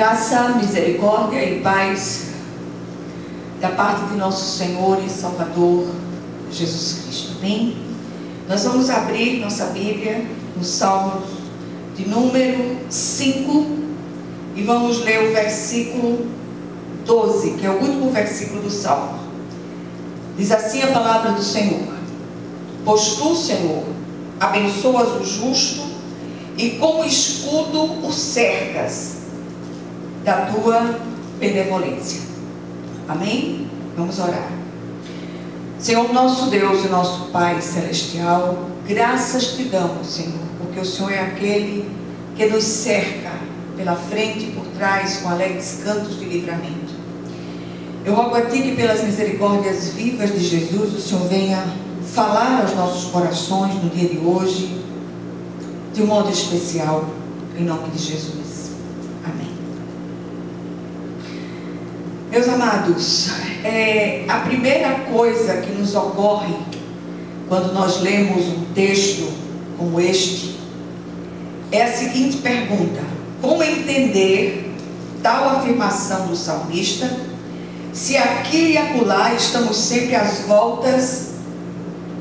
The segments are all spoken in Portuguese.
Graça, misericórdia e paz da parte de nosso Senhor e Salvador Jesus Cristo. Amém? Nós vamos abrir nossa Bíblia no Salmo de número 5 e vamos ler o versículo 12, que é o último versículo do Salmo. Diz assim a palavra do Senhor: Pois tu, Senhor, abençoas o justo e como escudo o cercas da tua benevolência. Amém? Vamos orar. Senhor nosso Deus e nosso Pai celestial, graças te damos, Senhor, porque o Senhor é aquele que nos cerca pela frente e por trás com alegres cantos de livramento. Eu rogo a ti que pelas misericórdias vivas de Jesus o Senhor venha falar aos nossos corações no dia de hoje de um modo especial, em nome de Jesus. Amém. Meus amados, a primeira coisa que nos ocorre quando nós lemos um texto como este é a seguinte pergunta: como entender tal afirmação do salmista, se aqui e acolá estamos sempre às voltas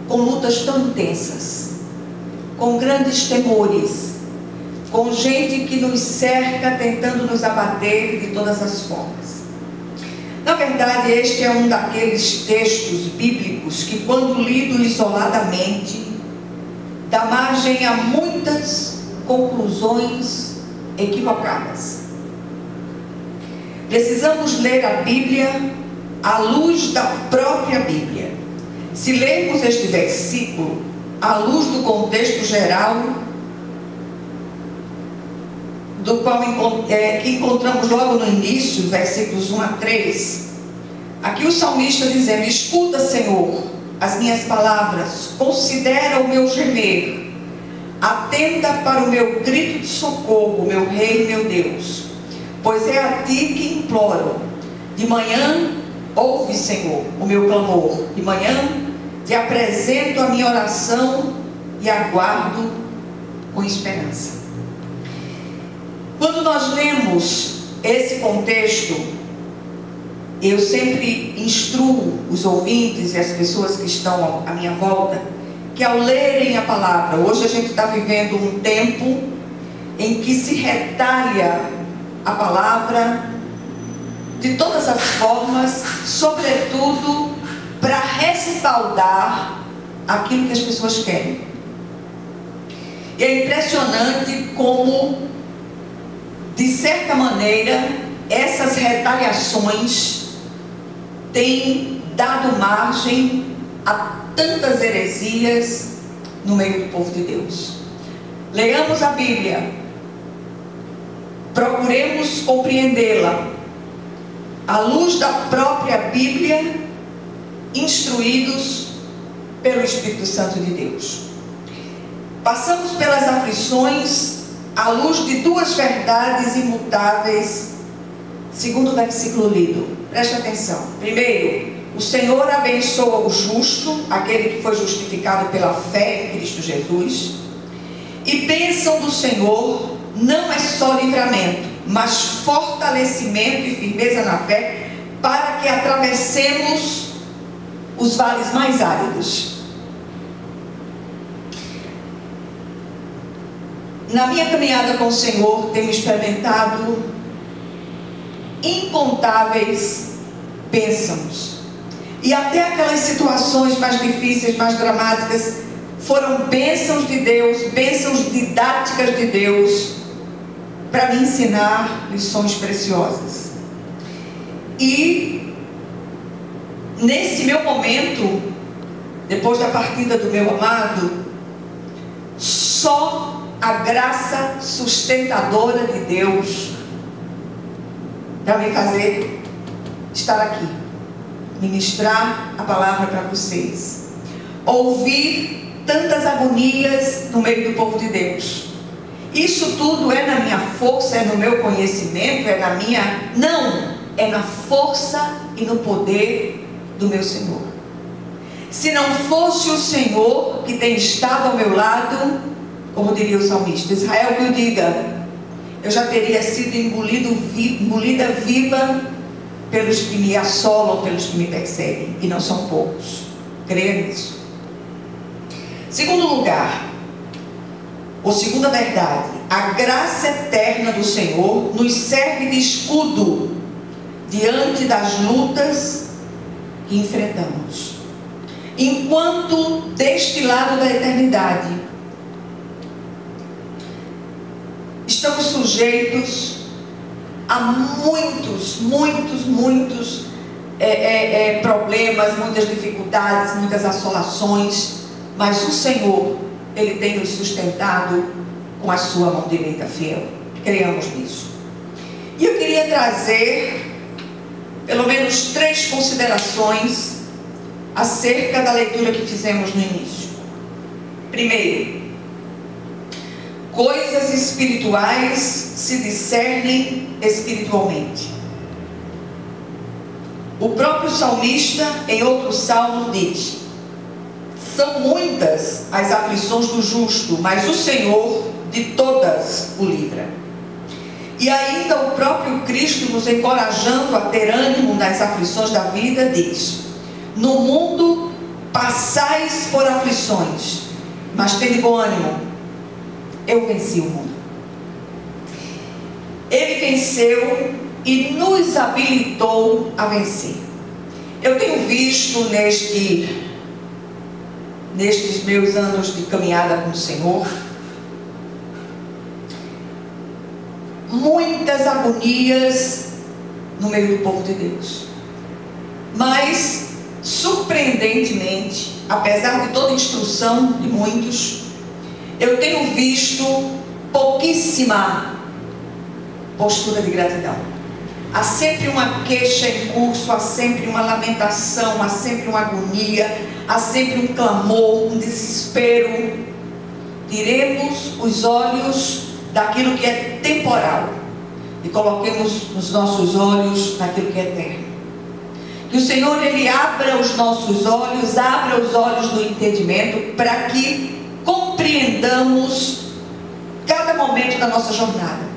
com lutas tão intensas, com grandes temores, com gente que nos cerca tentando nos abater de todas as formas? Na verdade, este é um daqueles textos bíblicos que, quando lido isoladamente, dá margem a muitas conclusões equivocadas. Precisamos ler a Bíblia à luz da própria Bíblia. Se lermos este versículo à luz do contexto geral, do qual que encontramos logo no início, versículos 1 a 3, aqui o salmista dizendo: escuta, Senhor, as minhas palavras, considera o meu gemer, atenta para o meu grito de socorro, meu Rei e meu Deus, pois é a ti que imploro. De manhã ouve, Senhor, o meu clamor, de manhã te apresento a minha oração e aguardo com esperança. Quando nós lemos esse contexto, eu sempre instruo os ouvintes e as pessoas que estão à minha volta, que ao lerem a palavra, hoje a gente está vivendo um tempo em que se retalha a palavra de todas as formas, sobretudo para respaldar aquilo que as pessoas querem. E é impressionante como, de certa maneira, essas retaliações têm dado margem a tantas heresias no meio do povo de Deus. Leamos a Bíblia, procuremos compreendê-la à luz da própria Bíblia, instruídos pelo Espírito Santo de Deus. Passamos pelas aflições à luz de duas verdades imutáveis, segundo o versículo lido. Preste atenção. Primeiro, o Senhor abençoa o justo, aquele que foi justificado pela fé em Cristo Jesus. E bênção do Senhor não é só livramento, mas fortalecimento e firmeza na fé, para que atravessemos os vales mais áridos. Na minha caminhada com o Senhor, tenho experimentado incontáveis bênçãos. E até aquelas situações mais difíceis, mais dramáticas, foram bênçãos de Deus, bênçãos didáticas de Deus, para me ensinar lições preciosas. E nesse meu momento, depois da partida do meu amado, só a graça sustentadora de Deus para me fazer estar aqui, ministrar a palavra para vocês, ouvir tantas agonias no meio do povo de Deus. Isso tudo é na minha força, é no meu conhecimento, é na minha... Não, é na força e no poder do meu Senhor. Se não fosse o Senhor que tem estado ao meu lado, como diria o salmista, Israel que o diga, eu já teria sido engolida viva pelos que me assolam, pelos que me perseguem, e não são poucos. Creia nisso. Segundo lugar, ou segunda verdade, a graça eterna do Senhor nos serve de escudo diante das lutas que enfrentamos. Enquanto deste lado da eternidade estamos sujeitos a muitos problemas, muitas dificuldades, muitas assolações, mas o Senhor, Ele tem nos sustentado com a sua mão direita fiel. Creiamos nisso. E eu queria trazer pelo menos 3 considerações acerca da leitura que fizemos no início. Primeiro, coisas espirituais se discernem espiritualmente. O próprio salmista, em outro salmo, diz: são muitas as aflições do justo, mas o Senhor de todas o livra. E ainda o próprio Cristo, nos encorajando a ter ânimo nas aflições da vida, diz: no mundo passais por aflições, mas tende bom ânimo, eu venci o mundo. Ele venceu e nos habilitou a vencer. Eu tenho visto nestes meus anos de caminhada com o Senhor, muitas agonias no meio do povo de Deus. Mas, surpreendentemente, apesar de toda a instrução de muitos, eu tenho visto pouquíssima postura de gratidão. Há sempre uma queixa em curso, há sempre uma lamentação, há sempre uma agonia, há sempre um clamor, um desespero. Tiremos os olhos daquilo que é temporal e coloquemos os nossos olhos naquilo que é eterno. Que o Senhor, Ele abra os nossos olhos, abra os olhos do entendimento, para que compreendamos cada momento da nossa jornada.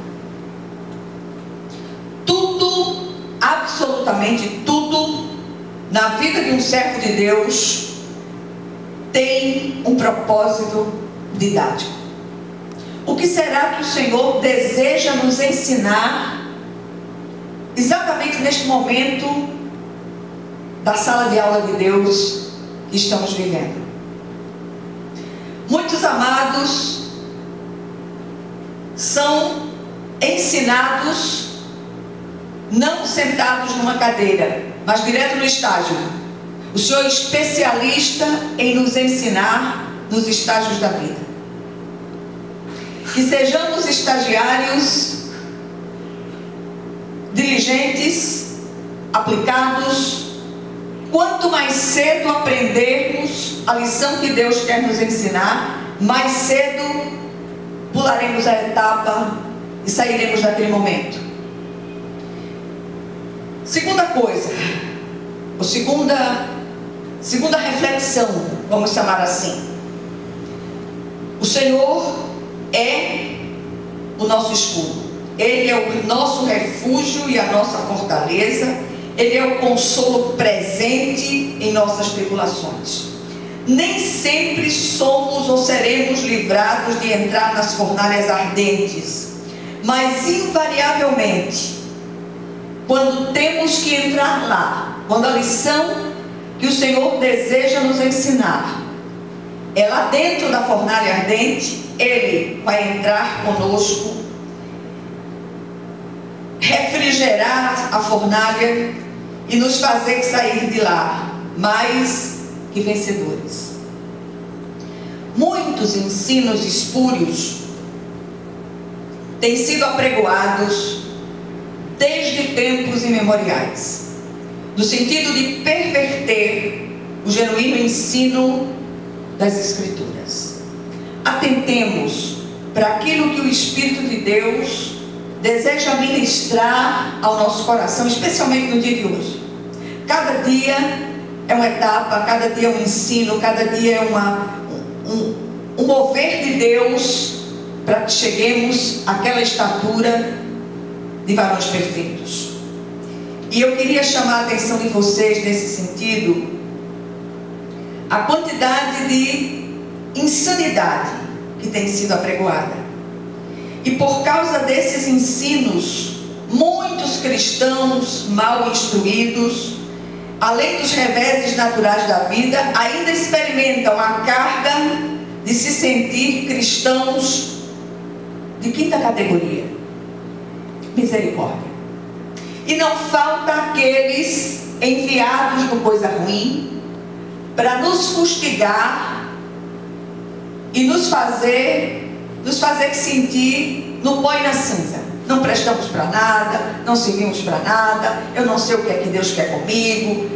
Tudo, absolutamente tudo, na vida de um servo de Deus tem um propósito didático. O que será que o Senhor deseja nos ensinar exatamente neste momento da sala de aula de Deus que estamos vivendo? Muitos amados são ensinados não sentados numa cadeira, mas direto no estágio. O Senhor é especialista em nos ensinar nos estágios da vida. Que sejamos estagiários diligentes, aplicados. Quanto mais cedo aprendermos a lição que Deus quer nos ensinar, mais cedo pularemos a etapa e sairemos daquele momento. Segunda coisa, ou segunda reflexão, vamos chamar assim. O Senhor é o nosso escudo. Ele é o nosso refúgio e a nossa fortaleza. Ele é o consolo presente em nossas tribulações. Nem sempre somos ou seremos livrados de entrar nas fornalhas ardentes, mas invariavelmente, quando temos que entrar lá, quando a lição que o Senhor deseja nos ensinar é lá dentro da fornalha ardente, Ele vai entrar conosco, refrigerar a fornalha e nos fazer sair de lá mais que vencedores. Muitos ensinos espúrios têm sido apregoados desde tempos imemoriais, no sentido de perverter o genuíno ensino das Escrituras. Atentemos para aquilo que o Espírito de Deus deseja ministrar ao nosso coração, especialmente no dia de hoje. Cada dia é uma etapa, cada dia é um ensino, cada dia é um mover de Deus para que cheguemos àquela estatura de varões perfeitos. E eu queria chamar a atenção de vocês nesse sentido, a quantidade de insanidade que tem sido apregoada. E por causa desses ensinos, muitos cristãos mal instruídos, além dos reveses naturais da vida, ainda experimentam a carga de se sentir cristãos de quinta categoria. Misericórdia. E não falta aqueles enviados do coisa ruim para nos fustigar e nos fazer sentir no pó e na cinza. Não prestamos para nada, não servimos para nada, eu não sei o que é que Deus quer comigo.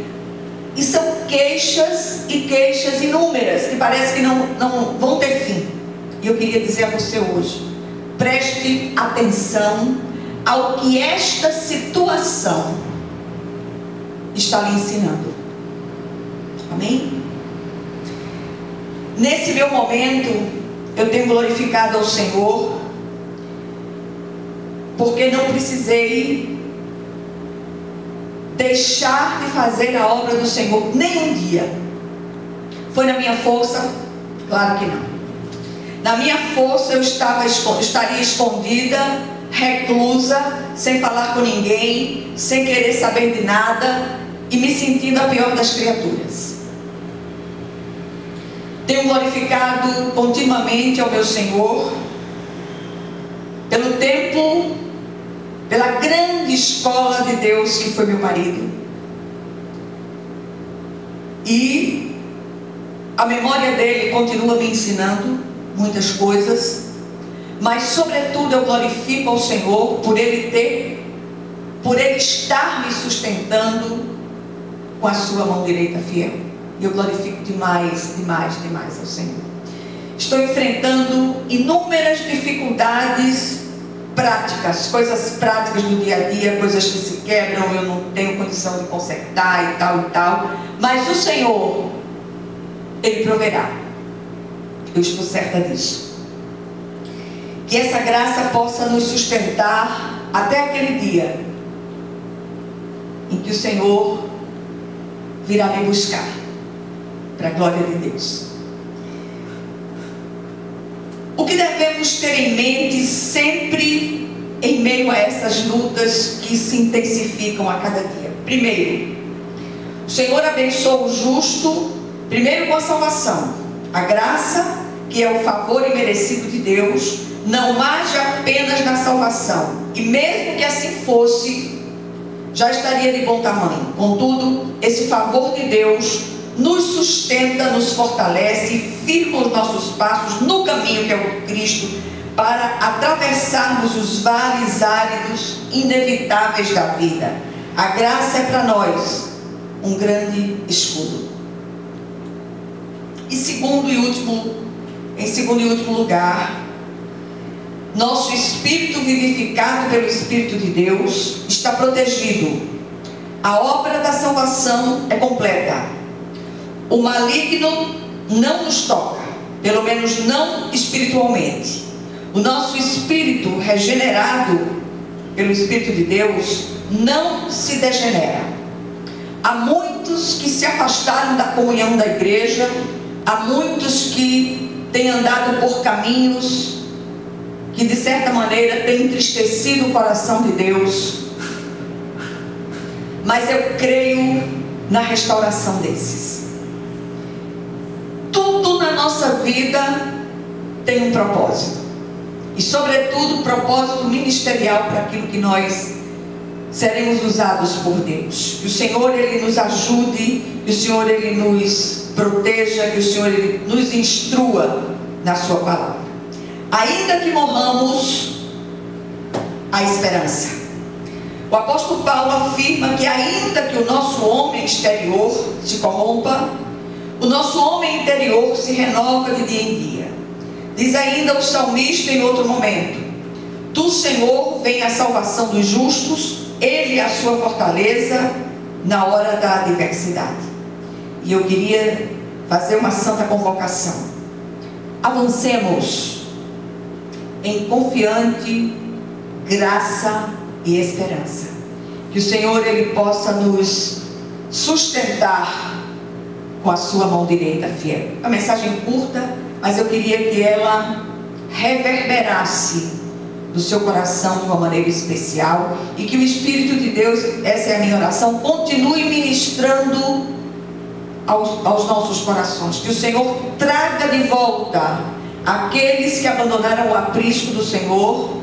E são queixas e queixas inúmeras que parece que não vão ter fim. E eu queria dizer a você hoje, preste atenção ao que esta situação está lhe ensinando. Amém? Nesse meu momento, eu tenho glorificado ao Senhor, porque não precisei deixar de fazer a obra do Senhor nem um dia. Foi na minha força? Claro que não. Na minha força eu estaria escondida, reclusa, sem falar com ninguém, sem querer saber de nada e me sentindo a pior das criaturas. Tenho glorificado continuamente ao meu Senhor pelo tempo, pela grande escola de Deus que foi meu marido. E a memória dele continua me ensinando muitas coisas, mas sobretudo eu glorifico ao Senhor por ele estar me sustentando com a sua mão direita fiel. E eu glorifico demais, demais, demais ao Senhor. Estou enfrentando inúmeras dificuldades práticas, coisas práticas do dia a dia, coisas que se quebram, eu não tenho condição de consertar e tal, mas o Senhor, Ele proverá. Eu estou certa disso. Que essa graça possa nos sustentar até aquele dia em que o Senhor virá me buscar, para a glória de Deus. O que devemos ter em mente sempre em meio a essas lutas que se intensificam a cada dia? Primeiro, o Senhor abençoa o justo, primeiro com a salvação. A graça, que é o favor imerecido de Deus, não age apenas na salvação. E mesmo que assim fosse, já estaria de bom tamanho. Contudo, esse favor de Deus nos sustenta, nos fortalece e firma os nossos passos no caminho que é o Cristo, para atravessarmos os vales áridos inevitáveis da vida. A graça é para nós um grande escudo. E em segundo e último lugar, nosso espírito vivificado pelo Espírito de Deus está protegido. A obra da salvação é completa. O maligno não nos toca, pelo menos não espiritualmente. O nosso espírito regenerado pelo Espírito de Deus não se degenera. Há muitos que se afastaram da comunhão da igreja, há muitos que têm andado por caminhos que de certa maneira têm entristecido o coração de Deus, mas eu creio na restauração desses. Tudo na nossa vida tem um propósito, e sobretudo propósito ministerial para aquilo que nós seremos usados por Deus. Que o Senhor Ele nos ajude, que o Senhor Ele nos proteja, que o Senhor Ele nos instrua na sua palavra. Ainda que morramos, há esperança. O apóstolo Paulo afirma que ainda que o nosso homem exterior se corrompa, o nosso homem interior se renova de dia em dia. Diz ainda o salmista em outro momento: do Senhor vem a salvação dos justos, Ele é a sua fortaleza na hora da adversidade. E eu queria fazer uma santa convocação. Avancemos em confiante graça e esperança. Que o Senhor, Ele possa nos sustentar com a sua mão direita fiel. Uma mensagem curta, mas eu queria que ela reverberasse no seu coração de uma maneira especial, e que o Espírito de Deus, essa é a minha oração, continue ministrando aos nossos corações. Que o Senhor traga de volta aqueles que abandonaram o aprisco do Senhor,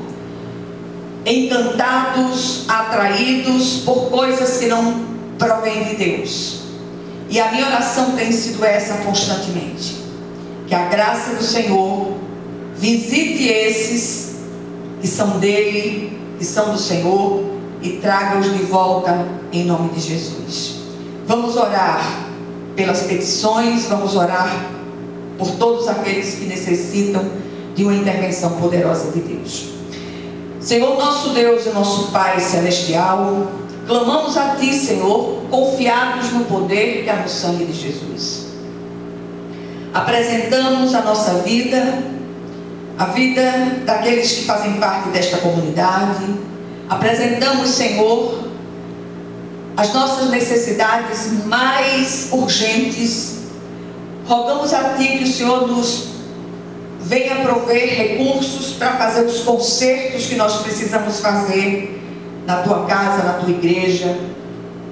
encantados, atraídos por coisas que não provêm de Deus. E a minha oração tem sido essa constantemente: que a graça do Senhor visite esses que são dele, que são do Senhor, e traga-os de volta em nome de Jesus. Vamos orar pelas petições, vamos orar por todos aqueles que necessitam de uma intervenção poderosa de Deus. Senhor, nosso Deus e nosso Pai Celestial, clamamos a Ti, Senhor, confiados no poder que há no sangue de Jesus. Apresentamos a nossa vida, a vida daqueles que fazem parte desta comunidade. Apresentamos, Senhor, as nossas necessidades mais urgentes. Rogamos a Ti que o Senhor nos venha prover recursos para fazer os concertos que nós precisamos fazer na Tua casa, na Tua igreja,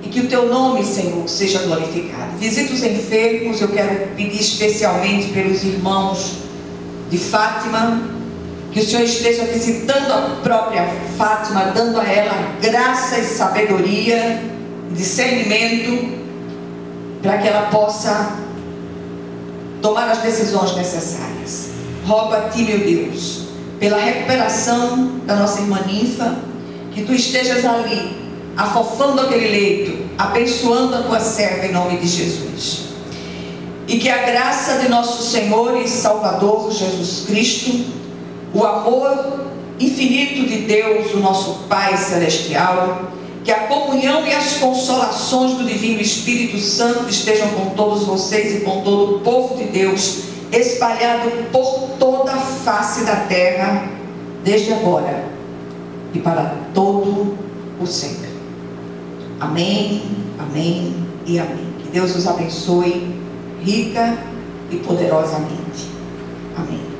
e que o Teu nome, Senhor, seja glorificado. Visita os enfermos. Eu quero pedir especialmente pelos irmãos de Fátima, que o Senhor esteja visitando a própria Fátima, dando a ela graça e sabedoria, discernimento, para que ela possa tomar as decisões necessárias. Rogo a Ti, meu Deus, pela recuperação da nossa irmã Ninfa, que Tu estejas ali, afofando aquele leito, abençoando a Tua serva em nome de Jesus. E que a graça de nosso Senhor e Salvador Jesus Cristo, o amor infinito de Deus, o nosso Pai Celestial, que a comunhão e as consolações do Divino Espírito Santo estejam com todos vocês e com todo o povo de Deus, espalhado por toda a face da terra, desde agora e para todo o sempre. Amém, amém e amém. Que Deus os abençoe rica e poderosamente. Amém.